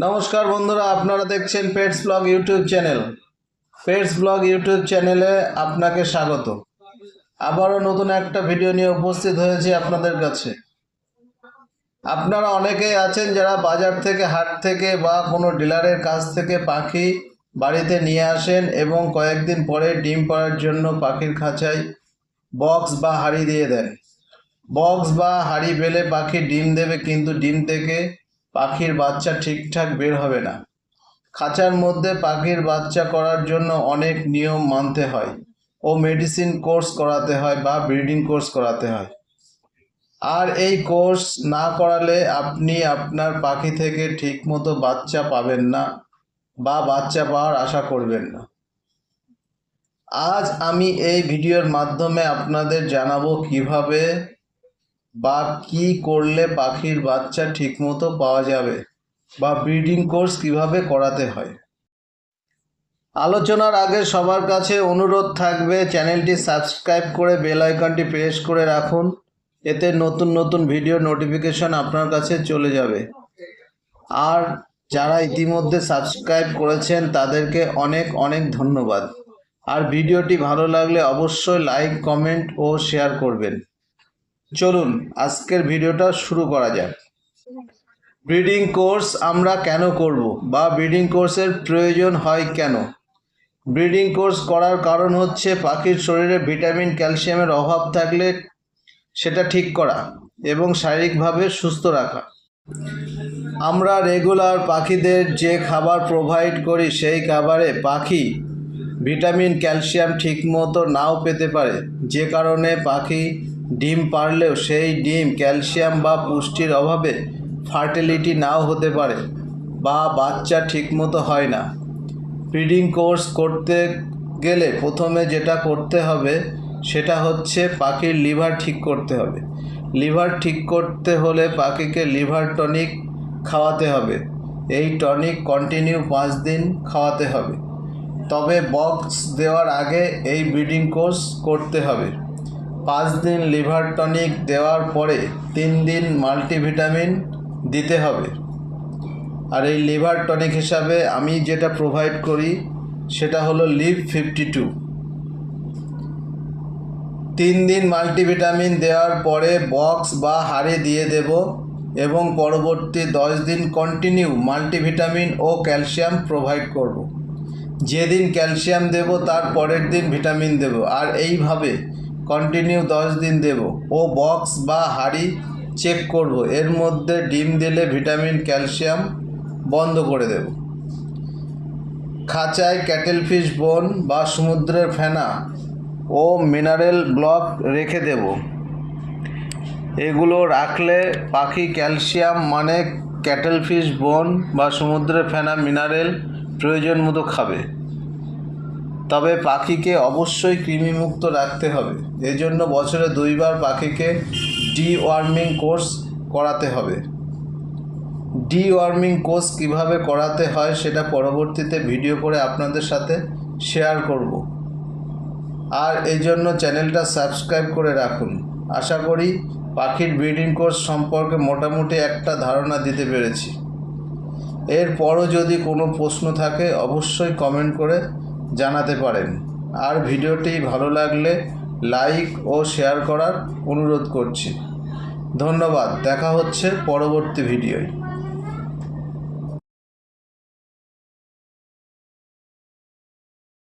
নমস্কার বন্ধুরা, আপনারা দেখছেন pets blog YouTube channel. Pets blog YouTube চ্যানেলে আপনাকে স্বাগত। আবারও নতুন একটা ভিডিও নিয়ে উপস্থিত হয়েছি আপনাদের কাছে। আপনারা অনেকেই আছেন যারা বাজার থেকে, হাট থেকে বা কোনো ডিলারের কাছ থেকে পাখি বাড়িতে নিয়ে আসেন এবং কয়েকদিন পরে ডিম পাড়ার জন্য পাখির খাঁচায় বক্স বা হাঁড়ি দিয়ে দেন। বক্স বা হাঁড়ি পেলে পাখি ডিম দেবে, কিন্তু ডিম থেকে পাখির বাচ্চা ঠিকঠাক বের হবে না। খাঁচার মধ্যে পাখির বাচ্চা করার জন্য অনেক নিয়ম মানতে হয় ও মেডিসিন কোর্স করাতে হয় বা ব্রিডিং কোর্স করাতে হয়। আর এই কোর্স না করালে আপনি আপনার পাখি থেকে ঠিকমতো বাচ্চা পাবেন না বা বাচ্চা পাওয়ার আশা করবেন না। আজ আমি এই ভিডিওর মাধ্যমে আপনাদের জানাবো কিভাবে বা কি করলে পাখির বাচ্চা ঠিকমতো পাওয়া যাবে বা ব্রিডিং কোর্স কিভাবে করাতে হয়। আলোচনার আগে সবার কাছে অনুরোধ থাকবে, চ্যানেলটি সাবস্ক্রাইব করে বেল আইকনটি প্রেস করে রাখুন। এতে নতুন নতুন ভিডিও নোটিফিকেশন আপনার কাছে চলে যাবে। আর যারা ইতিমধ্যে সাবস্ক্রাইব করেছেন তাদেরকে অনেক অনেক ধন্যবাদ। আর ভিডিওটি ভালো লাগলে অবশ্যই লাইক, কমেন্ট ও শেয়ার করবেন। চলুন আজকের ভিডিওটা শুরু করা যাক। ব্রিডিং কোর্স আমরা কেন করব বা ব্রিডিং কোর্সের প্রয়োজন হয় কেন? ব্রিডিং কোর্স করার কারণ হচ্ছে পাখির শরীরে ভিটামিন, ক্যালসিয়ামের অভাব থাকলে সেটা ঠিক করা এবং শারীরিকভাবে সুস্থ রাখা। আমরা রেগুলার পাখিদের যে খাবার প্রোভাইড করি সেই খাবারে পাখি ভিটামিন, ক্যালসিয়াম ঠিকমতো নাও পেতে পারে, যে কারণে পাখি ডিম পারলেও সেই ডিম ক্যালসিয়াম বা পুষ্টির অভাবে ফার্টিলিটি নাও হতে পারে বা বাচ্চা ঠিকমতো হয় না। ব্রিডিং কোর্স করতে গেলে প্রথমে যেটা করতে হবে সেটা হচ্ছে পাখির লিভার ঠিক করতে হবে। লিভার ঠিক করতে হলে পাখিকে লিভার টনিক খাওয়াতে হবে। এই টনিক কন্টিনিউ 5 দিন খাওয়াতে হবে। তবে বক্স দেওয়ার আগে এই ব্রিডিং কোর্স করতে হবে। 5 দিন লিভার টনিক দেওয়ার পরে 3 দিন মাল্টিভিটামিন দিতে হবে। আর এই লিভার টনিক হিসাবে আমি যেটা প্রোভাইড করি সেটা হলো লিভ 52। 3 দিন মাল্টিভিটামিন দেওয়ার পরে বক্স বা হাঁড়ি দিয়ে দেব এবং পরবর্তী 10 দিন কন্টিনিউ মাল্টিভিটামিন ও ক্যালসিয়াম প্রোভাইড করব। যেদিন ক্যালসিয়াম দেব তার পরের দিন ভিটামিন দেব, আর এইভাবে কন্টিনিউ 10 দিন দেব ও বক্স বা হাঁড়ি চেক করব, এর মধ্যে ডিম দিলে ভিটামিন, ক্যালসিয়াম বন্ধ করে দেব। খাঁচায় ক্যাটেল ফিশ বোন বা সমুদ্রের ফেনা ও মিনারেল ব্লক রেখে দেব। এগুলো রাখলে পাখি ক্যালসিয়াম মানে ক্যাটেল ফিশ বোন বা সমুদ্রের ফেনা মিনারেল প্রয়োজন মতো খাবে। তবে পাখিকে অবশ্যই কৃমিমুক্ত রাখতে হবে। এজন্য বছরে 2 বার পাখিকে ডিওয়ার্মিং কোর্স করাতে হবে। ডিওয়ার্মিং কোর্স কিভাবে করাতে হয় সেটা পরবর্তীতে ভিডিও করে আপনাদের সাথে শেয়ার করব। আর এই জন্য চ্যানেলটা সাবস্ক্রাইব করে রাখুন। আশা করি পাখির ব্রিডিং কোর্স সম্পর্কে মোটামুটি একটা ধারণা দিতে পেরেছি। এরপরও যদি কোনো প্রশ্ন থাকে অবশ্যই কমেন্ট করে জানাতে পারেন। আর ভিডিওটি ভালো লাগলে লাইক ও শেয়ার করার অনুরোধ করছি। ধন্যবাদ। দেখা হচ্ছে পরবর্তী ভিডিওয়।